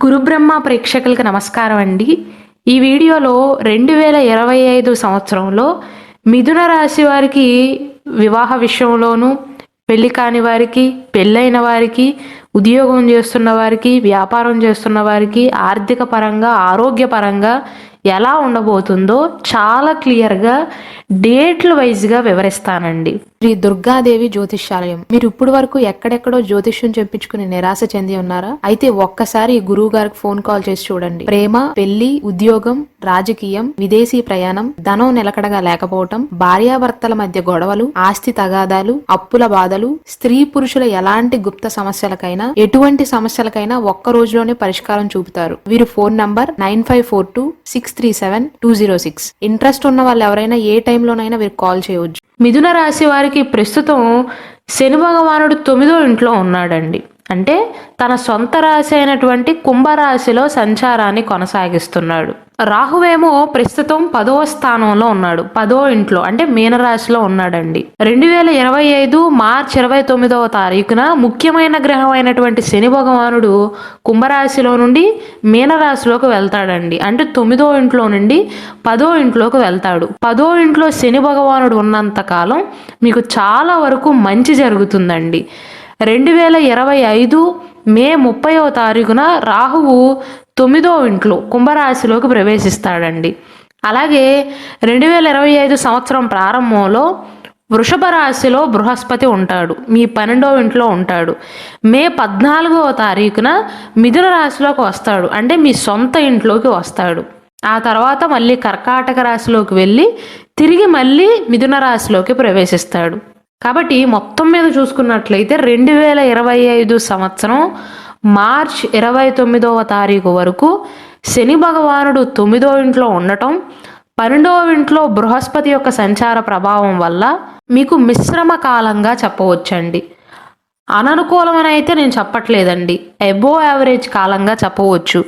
గురుబ్రహ్మ ప్రేక్షకులకు నమస్కారం అండి. ఈ వీడియోలో 2025 సంవత్సరంలో మిథున రాశి వారికి వివాహ విషయంలోనూ, పెళ్లి కాని వారికి, పెళ్ళైన వారికి, ఉద్యోగం చేస్తున్న వారికి, వ్యాపారం చేస్తున్న వారికి, ఆర్థిక పరంగా, ఆరోగ్యపరంగా ఎలా ఉండబోతుందో చాలా క్లియర్గా డేట్ల వైజ్గా వివరిస్తానండి. శ్రీ దుర్గాదేవి జ్యోతిష్యాలయం. మీరు ఇప్పుడు వరకు ఎక్కడెక్కడో జ్యోతిష్యం చెప్పించుకుని నిరాశ చెంది ఉన్నారా? అయితే ఒక్కసారి గురువు గారికి ఫోన్ కాల్ చేసి చూడండి. ప్రేమ, పెళ్లి, ఉద్యోగం, రాజకీయం, విదేశీ ప్రయాణం, ధనం నిలకడగా లేకపోవటం, భార్యాభర్తల మధ్య గొడవలు, ఆస్తి తగాదాలు, అప్పుల బాధలు, స్త్రీ పురుషుల ఎలాంటి గుప్త సమస్యలకైనా, ఎటువంటి సమస్యలకైనా ఒక్క రోజులోనే పరిష్కారం చూపుతారు. వీరు ఫోన్ నంబర్ 9542637206. ఇంట్రెస్ట్ ఉన్న వాళ్ళు ఎవరైనా ఏ టైంలోనైనా వీరు కాల్ చేయవచ్చు. మిథున రాశి వారికి ప్రస్తుతం శని భగవానుడు 9వ ఇంట్లో ఉన్నాడండి. అంటే తన సొంత రాశి అయినటువంటి కుంభరాశిలో సంచారాన్ని కొనసాగిస్తున్నాడు. రాహువేమో ప్రస్తుతం 10వ స్థానంలో ఉన్నాడు, 10వ ఇంట్లో అంటే మీనరాశిలో ఉన్నాడండి. 2025 మార్చి 29వ తారీఖున ముఖ్యమైన గ్రహం అయినటువంటి శని భగవానుడు కుంభరాశిలో నుండి మీనరాశిలోకి వెళ్తాడండి. అంటే 9వ ఇంట్లో నుండి 10వ ఇంట్లోకి వెళ్తాడు. 10వ ఇంట్లో శని భగవానుడు ఉన్నంత కాలం మీకు చాలా వరకు మంచి జరుగుతుందండి. 2025 మే 30వ తారీఖున రాహువు 9వ ఇంట్లో కుంభరాశిలోకి ప్రవేశిస్తాడండి. అలాగే 2025 సంవత్సరం ప్రారంభంలో వృషభ రాశిలో బృహస్పతి ఉంటాడు, మీ 12వ ఇంట్లో ఉంటాడు. మే 14వ తారీఖున మిథున రాశిలోకి వస్తాడు, అంటే మీ సొంత ఇంట్లోకి వస్తాడు. ఆ తర్వాత మళ్ళీ కర్కాటక రాశిలోకి వెళ్ళి తిరిగి మళ్ళీ మిథున రాశిలోకి ప్రవేశిస్తాడు. కాబట్టి మొత్తం మీద చూసుకున్నట్లయితే 2025 సంవత్సరం మార్చ్ 29వ తారీఖు వరకు శని భగవానుడు 9వ ఇంట్లో ఉండటం, 12వ ఇంట్లో బృహస్పతి యొక్క సంచార ప్రభావం వల్ల మీకు మిశ్రమ కాలంగా చెప్పవచ్చండి. అననుకూలమని అయితే నేను చెప్పట్లేదండి, అబోవ్ యావరేజ్ కాలంగా చెప్పవచ్చు.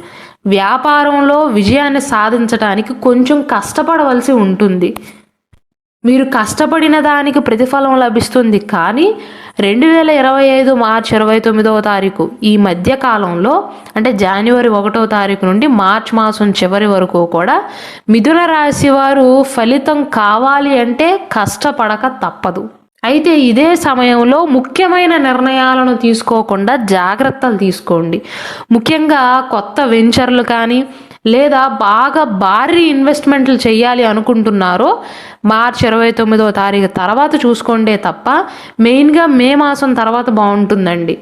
వ్యాపారంలో విజయాన్ని సాధించడానికి కొంచెం కష్టపడవలసి ఉంటుంది. మీరు కష్టపడిన దానికి ప్రతిఫలం లభిస్తుంది. కానీ 2025 మార్చి 29వ తారీఖు ఈ మధ్య కాలంలో, అంటే జనవరి 1వ తారీఖు నుండి మార్చి మాసం చివరి వరకు కూడా మిథున రాశి వారు ఫలితం కావాలి అంటే కష్టపడక తప్పదు. అయితే ఇదే సమయంలో ముఖ్యమైన నిర్ణయాలను తీసుకోకుండా జాగ్రత్తలు తీసుకోండి. ముఖ్యంగా కొత్త వెంచర్లు కానీ లేదా బాగా భారీ ఇన్వెస్ట్మెంట్లు చేయాలి అనుకుంటున్నారో మార్చి 29వ తారీఖు తర్వాత చూసుకోండే తప్ప మెయిన్గా మే మాసం తర్వాత బాగుంటుందండి.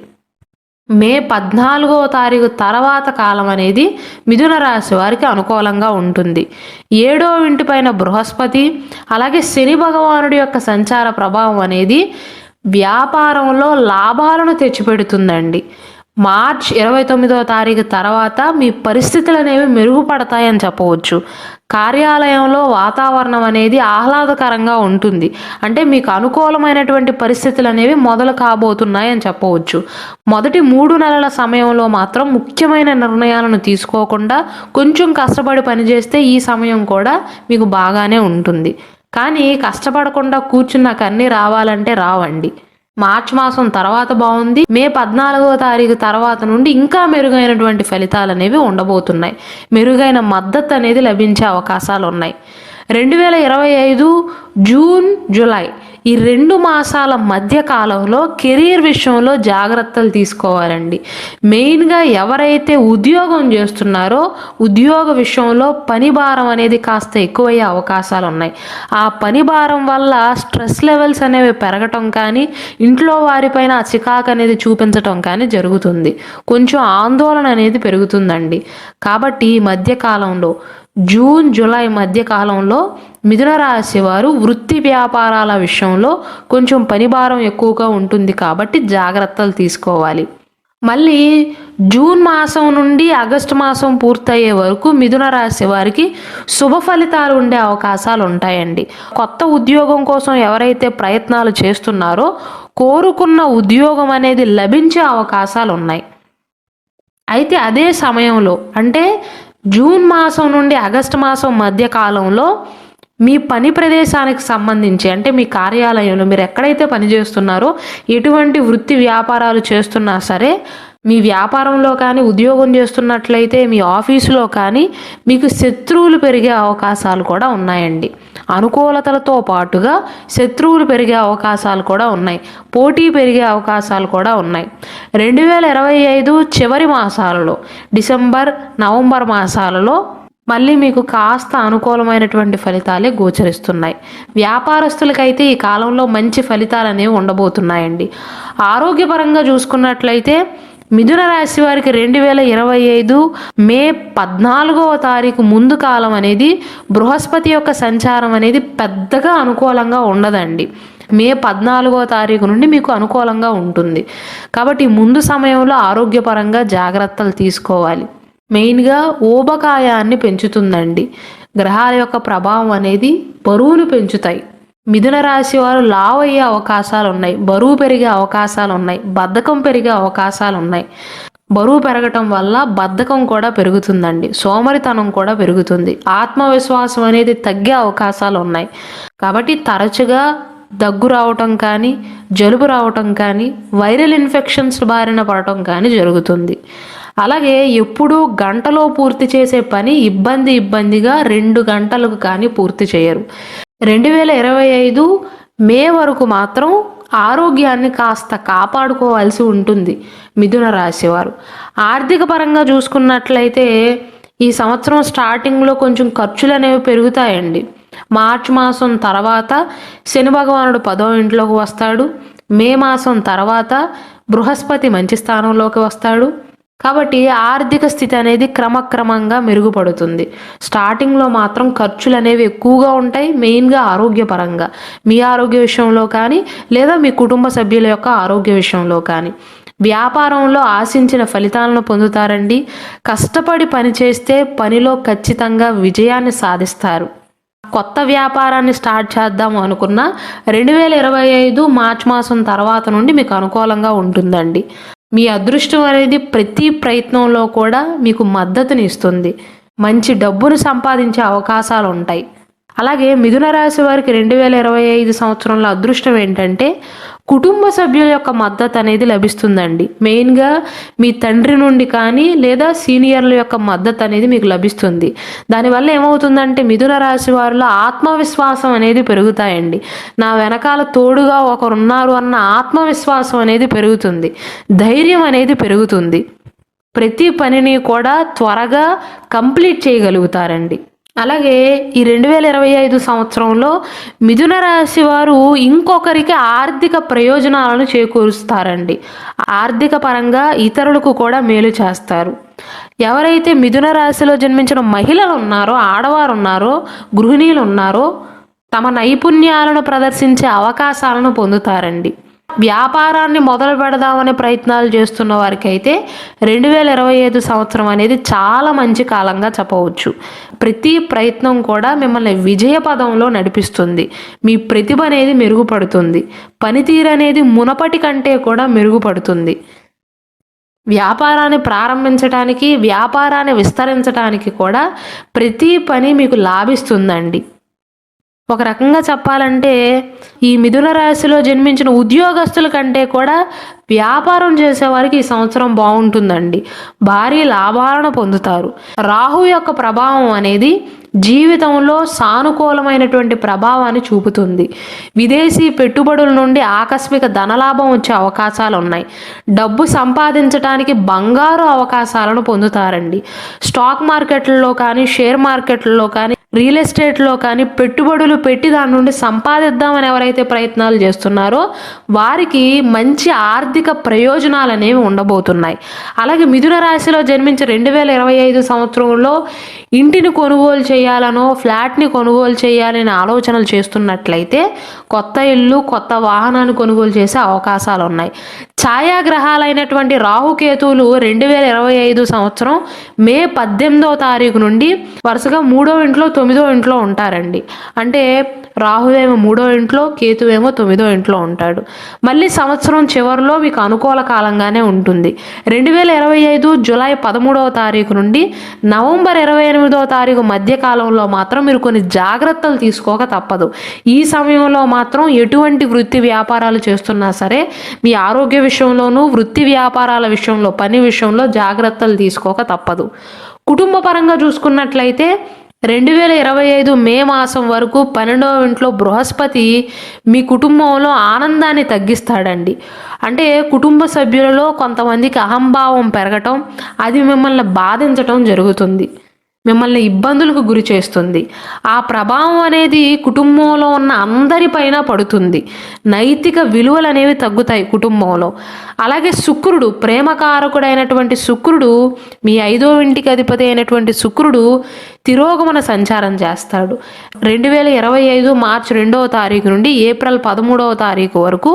మే 14వ తారీఖు తర్వాత కాలం అనేది మిథున రాశి వారికి అనుకూలంగా ఉంటుంది. 7వ ఇంటిపైన బృహస్పతి అలాగే శని భగవానుడి యొక్క సంచార ప్రభావం అనేది వ్యాపారంలో లాభాలను తెచ్చిపెడుతుందండి. మార్చ్ 29వ తారీఖు తర్వాత మీ పరిస్థితులు అనేవి మెరుగుపడతాయని చెప్పవచ్చు. కార్యాలయంలో వాతావరణం అనేది ఆహ్లాదకరంగా ఉంటుంది, అంటే మీకు అనుకూలమైనటువంటి పరిస్థితులు అనేవి మొదలు కాబోతున్నాయని చెప్పవచ్చు. మొదటి 3 నెలల సమయంలో మాత్రం ముఖ్యమైన నిర్ణయాలను తీసుకోకుండా కొంచెం కష్టపడి పనిచేస్తే ఈ సమయం కూడా మీకు బాగానే ఉంటుంది. కానీ కష్టపడకుండా కూర్చున్నాక అన్నీ రావాలంటే రావండి. మార్చి మాసం తర్వాత బాగుంది. మే 14వ తారీఖు తర్వాత నుండి ఇంకా మెరుగైనటువంటి ఫలితాలు అనేవి ఉండబోతున్నాయి. మెరుగైన మద్దతు అనేది లభించే అవకాశాలు ఉన్నాయి. 2025 జూన్ జూలై ఈ 2 మాసాల మధ్య కాలంలో కెరీర్ విషయంలో జాగ్రత్తలు తీసుకోవాలండి. మెయిన్గా ఎవరైతే ఉద్యోగం చేస్తున్నారో ఉద్యోగ విషయంలో పని భారం అనేది కాస్త ఎక్కువయ్యే అవకాశాలు ఉన్నాయి. ఆ పని భారం వల్ల స్ట్రెస్ లెవెల్స్ అనేవి పెరగటం కానీ, ఇంట్లో వారిపైన ఆ చికాకు అనేది చూపించటం కానీ జరుగుతుంది. కొంచెం ఆందోళన అనేది పెరుగుతుందండి. కాబట్టి ఈ మధ్యకాలంలో జూన్ జూలై మధ్య కాలంలో మిథున రాశి వారు వృత్తి వ్యాపారాల విషయంలో కొంచెం పనిభారం ఎక్కువగా ఉంటుంది, కాబట్టి జాగ్రత్తలు తీసుకోవాలి. మళ్ళీ జూన్ మాసం నుండి ఆగస్టు మాసం పూర్తయ్యే వరకు మిథున రాశి వారికి శుభ ఫలితాలు ఉండే అవకాశాలు ఉంటాయండి. కొత్త ఉద్యోగం కోసం ఎవరైతే ప్రయత్నాలు చేస్తున్నారో కోరుకున్న ఉద్యోగం అనేది లభించే అవకాశాలు ఉన్నాయి. అయితే అదే సమయంలో అంటే జూన్ మాసం నుండి ఆగస్టు మాసం మధ్య కాలంలో మీ పని ప్రదేశానికి సంబంధించి, అంటే మీ కార్యాలయంలో మీరు ఎక్కడైతే పనిచేస్తున్నారో ఎటువంటి వృత్తి వ్యాపారాలు చేస్తున్నా సరే మీ వ్యాపారంలో కానీ, ఉద్యోగం చేస్తున్నట్లయితే మీ ఆఫీసులో కానీ మీకు శత్రువులు పెరిగే అవకాశాలు కూడా ఉన్నాయండి. అనుకూలతలతో పాటుగా శత్రువులు పెరిగే అవకాశాలు కూడా ఉన్నాయి. పోటీ పెరిగే అవకాశాలు కూడా ఉన్నాయి. 2025 చివరి మాసాలలో, డిసెంబర్, నవంబర్ మాసాలలో మళ్ళీ మీకు కాస్త అనుకూలమైనటువంటి ఫలితాలే గోచరిస్తున్నాయి. వ్యాపారస్తులకైతే ఈ కాలంలో మంచి ఫలితాలు అనేవి ఉండబోతున్నాయండి. ఆరోగ్యపరంగా చూసుకున్నట్లయితే మిథున రాశి వారికి 2025 మే 14వ తారీఖు ముందు కాలం అనేది బృహస్పతి యొక్క సంచారం అనేది పెద్దగా అనుకూలంగా ఉండదండి. మే 14వ తారీఖు నుండి మీకు అనుకూలంగా ఉంటుంది. కాబట్టి ముందు సమయంలో ఆరోగ్యపరంగా జాగ్రత్తలు తీసుకోవాలి. మెయిన్గా ఊబకాయాన్ని పెంచుతుందండి. గ్రహాల యొక్క ప్రభావం అనేది బరువును పెంచుతాయి. మిథున రాశి వారు లావు అయ్యే అవకాశాలు ఉన్నాయి, బరువు పెరిగే అవకాశాలు ఉన్నాయి, బద్ధకం పెరిగే అవకాశాలు ఉన్నాయి. బరువు పెరగటం వల్ల బద్ధకం కూడా పెరుగుతుందండి, సోమరితనం కూడా పెరుగుతుంది, ఆత్మవిశ్వాసం అనేది తగ్గే అవకాశాలు ఉన్నాయి. కాబట్టి తరచుగా దగ్గు రావటం కానీ, జలుబు రావటం కానీ, వైరల్ ఇన్ఫెక్షన్స్ బారిన పడటం కానీ జరుగుతుంది. అలాగే ఎప్పుడూ గంటలో పూర్తి చేసే పని ఇబ్బందిగా 2 గంటలకు కానీ పూర్తి చేయరు. 2025 మే వరకు మాత్రం ఆరోగ్యాన్ని కాస్త కాపాడుకోవాల్సి ఉంటుంది మిథున రాశి వారు. ఆర్థిక పరంగా చూసుకున్నట్లయితే ఈ సంవత్సరం స్టార్టింగ్లో కొంచెం ఖర్చులు అనేవి పెరుగుతాయండి. మార్చి మాసం తర్వాత శని భగవానుడు 10వ ఇంట్లోకి వస్తాడు. మే మాసం తర్వాత బృహస్పతి మంచి స్థానంలోకి వస్తాడు. కాబట్టి ఆర్థిక స్థితి అనేది క్రమక్రమంగా మెరుగుపడుతుంది. స్టార్టింగ్లో మాత్రం ఖర్చులు అనేవి ఎక్కువగా ఉంటాయి, మెయిన్గా ఆరోగ్యపరంగా, మీ ఆరోగ్య విషయంలో కానీ లేదా మీ కుటుంబ సభ్యుల యొక్క ఆరోగ్య విషయంలో కానీ. వ్యాపారంలో ఆశించిన ఫలితాలను పొందుతారండి. కష్టపడి పని చేస్తే పనిలో ఖచ్చితంగా విజయాన్ని సాధిస్తారు. కొత్త వ్యాపారాన్ని స్టార్ట్ చేద్దాము అనుకున్న 2025 మార్చి మాసం తర్వాత నుండి మీకు అనుకూలంగా ఉంటుందండి. మీ అదృష్టం అనేది ప్రతి ప్రయత్నంలో కూడా మీకు మద్దతుని ఇస్తుంది. మంచి డబ్బును సంపాదించే అవకాశాలు ఉంటాయి. అలాగే మిథున రాశి వారికి 2025 సంవత్సరంలో అదృష్టం ఏంటంటే కుటుంబ సభ్యుల యొక్క మద్దతు అనేది లభిస్తుందండి. మెయిన్గా మీ తండ్రి నుండి కానీ లేదా సీనియర్ల యొక్క మద్దతు అనేది మీకు లభిస్తుంది. దానివల్ల ఏమవుతుందంటే మిథున రాశి వారిలో ఆత్మవిశ్వాసం అనేది పెరుగుతాయండి. నా వెనకాల తోడుగా ఒకరున్నారు అన్న ఆత్మవిశ్వాసం అనేది పెరుగుతుంది, ధైర్యం అనేది పెరుగుతుంది. ప్రతి పనిని కూడా త్వరగా కంప్లీట్ చేయగలుగుతారండి. అలాగే ఈ 2025 సంవత్సరంలో మిథున రాశి వారు ఇంకొకరికి ఆర్థిక ప్రయోజనాలను చేకూరుస్తారండి. ఆర్థిక పరంగా ఇతరులకు కూడా మేలు చేస్తారు. ఎవరైతే మిథున రాశిలో జన్మించిన మహిళలు ఉన్నారో, ఆడవారు ఉన్నారో, గృహిణీలు ఉన్నారో తమ నైపుణ్యాలను ప్రదర్శించే అవకాశాలను పొందుతారండి. వ్యాపారాన్ని మొదలు పెడదామనే ప్రయత్నాలు చేస్తున్న వారికి అయితే 2025 సంవత్సరం అనేది చాలా మంచి కాలంగా చెప్పవచ్చు. ప్రతి ప్రయత్నం కూడా మిమ్మల్ని విజయ పదంలో నడిపిస్తుంది. మీ ప్రతిభ అనేది మెరుగుపడుతుంది. పనితీరు అనేది మునపటి కంటే కూడా మెరుగుపడుతుంది. వ్యాపారాన్ని ప్రారంభించడానికి, వ్యాపారాన్ని విస్తరించడానికి కూడా ప్రతి పని మీకు లాభిస్తుందండి. ఒక రకంగా చెప్పాలంటే ఈ మిథున రాశిలో జన్మించిన ఉద్యోగస్తుల కంటే కూడా వ్యాపారం చేసేవారికి ఈ సంవత్సరం బాగుంటుందండి. భారీ లాభాలను పొందుతారు. రాహు యొక్క ప్రభావం అనేది జీవితంలో సానుకూలమైనటువంటి ప్రభావాన్ని చూపుతుంది. విదేశీ పెట్టుబడుల నుండి ఆకస్మిక ధనలాభం వచ్చే అవకాశాలు ఉన్నాయి. డబ్బు సంపాదించడానికి బంగారు అవకాశాలను పొందుతారండి. స్టాక్ మార్కెట్లలో కానీ, షేర్ మార్కెట్లలో కానీ, రియల్ ఎస్టేట్లో కానీ పెట్టుబడులు పెట్టి దాని నుండి సంపాదిద్దామని ఎవరైతే ప్రయత్నాలు చేస్తున్నారో వారికి మంచి ఆర్థిక ప్రయోజనాలు అనేవి ఉండబోతున్నాయి. అలాగే మిథున రాశిలో జన్మించి 2025 సంవత్సరంలో ఇంటిని కొనుగోలు చేయాలనో, ఫ్లాట్ని కొనుగోలు చేయాలని ఆలోచనలు చేస్తున్నట్లయితే కొత్త ఇల్లు, కొత్త వాహనాన్ని కొనుగోలు చేసే అవకాశాలు ఉన్నాయి. ఛాయాగ్రహాలైనటువంటి రాహుకేతువులు 2025 సంవత్సరం మే 18వ తారీఖు నుండి వరుసగా 3వ ఇంట్లో, 9వ ఇంట్లో ఉంటారండి. అంటే రాహువేమో 3వ ఇంట్లో, కేతువేమో 9వ ఇంట్లో ఉంటాడు. మళ్ళీ సంవత్సరం చివరిలో మీకు అనుకూల కాలంగానే ఉంటుంది. 2025 జూలై 13వ తారీఖు నుండి నవంబర్ 28 28వ తారీఖు మధ్య కాలంలో మాత్రం మీరు కొన్ని జాగ్రత్తలు తీసుకోక తప్పదు. ఈ సమయంలో మాత్రం ఎటువంటి వృత్తి వ్యాపారాలు చేస్తున్నా సరే మీ ఆరోగ్య విషయంలోనూ, వృత్తి వ్యాపారాల విషయంలో, పని విషయంలో జాగ్రత్తలు తీసుకోక తప్పదు. కుటుంబ పరంగా చూసుకున్నట్లయితే 2025 మే మాసం వరకు 12వ ఇంట్లో బృహస్పతి మీ కుటుంబంలో ఆనందాన్ని తగ్గిస్తాడండి. అంటే కుటుంబ సభ్యులలో కొంతమందికి అహంభావం పెరగటం, అది మిమ్మల్ని బాధించటం జరుగుతుంది, మిమ్మల్ని ఇబ్బందులకు గురి చేస్తుంది. ఆ ప్రభావం అనేది కుటుంబంలో ఉన్న అందరిపైన పడుతుంది. నైతిక విలువలు అనేవి తగ్గుతాయి కుటుంబంలో. అలాగే శుక్రుడు, ప్రేమకారకుడైనటువంటి శుక్రుడు, మీ 5వ ఇంటికి అధిపతి అయినటువంటి శుక్రుడు తిరోగమన సంచారం చేస్తాడు. 2025 మార్చి 2వ తారీఖు నుండి ఏప్రిల్ 13వ తారీఖు వరకు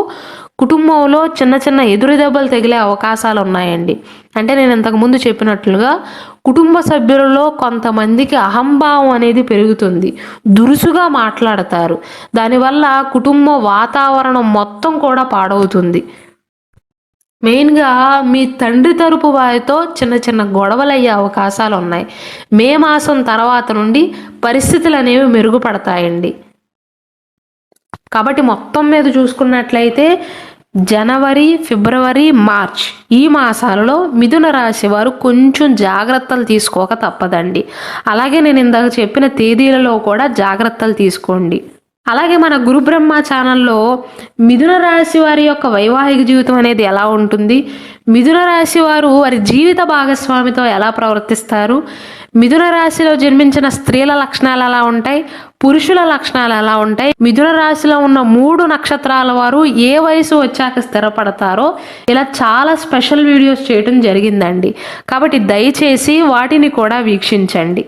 కుటుంబంలో చిన్న చిన్న ఎదురు దెబ్బలు తగిలే అవకాశాలు ఉన్నాయండి. అంటే నేను ఇంతకుముందు చెప్పినట్లుగా కుటుంబ సభ్యులలో కొంతమందికి అహంభావం అనేది పెరుగుతుంది, దురుసుగా మాట్లాడతారు. దానివల్ల కుటుంబ వాతావరణం మొత్తం కూడా పాడవుతుంది. మెయిన్గా మీ తండ్రి తరపు వారితో చిన్న చిన్న గొడవలు అయ్యే అవకాశాలు ఉన్నాయి. మే మాసం తర్వాత నుండి పరిస్థితులు అనేవి మెరుగుపడతాయండి. కాబట్టి మొత్తం మీద చూసుకున్నట్లయితే జనవరి, ఫిబ్రవరి, మార్చ్ ఈ మాసాలలో మిథున రాశి వారు కొంచెం జాగ్రత్తలు తీసుకోక తప్పదండి. అలాగే నేను ఇందాక చెప్పిన తేదీలలో కూడా జాగ్రత్తలు తీసుకోండి. అలాగే మన గురు బ్రహ్మ ఛానల్లో మిథున రాశి వారి యొక్క వైవాహిక జీవితం అనేది ఎలా ఉంటుంది, మిథున రాశి వారు వారి జీవిత భాగస్వామితో ఎలా ప్రవర్తిస్తారు, మిథున రాశిలో జన్మించిన స్త్రీల లక్షణాలు ఎలా ఉంటాయి, పురుషుల లక్షణాలు ఎలా ఉంటాయి, మిథున రాశిలో ఉన్న 3 నక్షత్రాల వారు ఏ వయసు వచ్చాక స్థిరపడతారో ఇలా చాలా స్పెషల్ వీడియోస్ చేయడం జరిగిందండి. కాబట్టి దయచేసి వాటిని కూడా వీక్షించండి.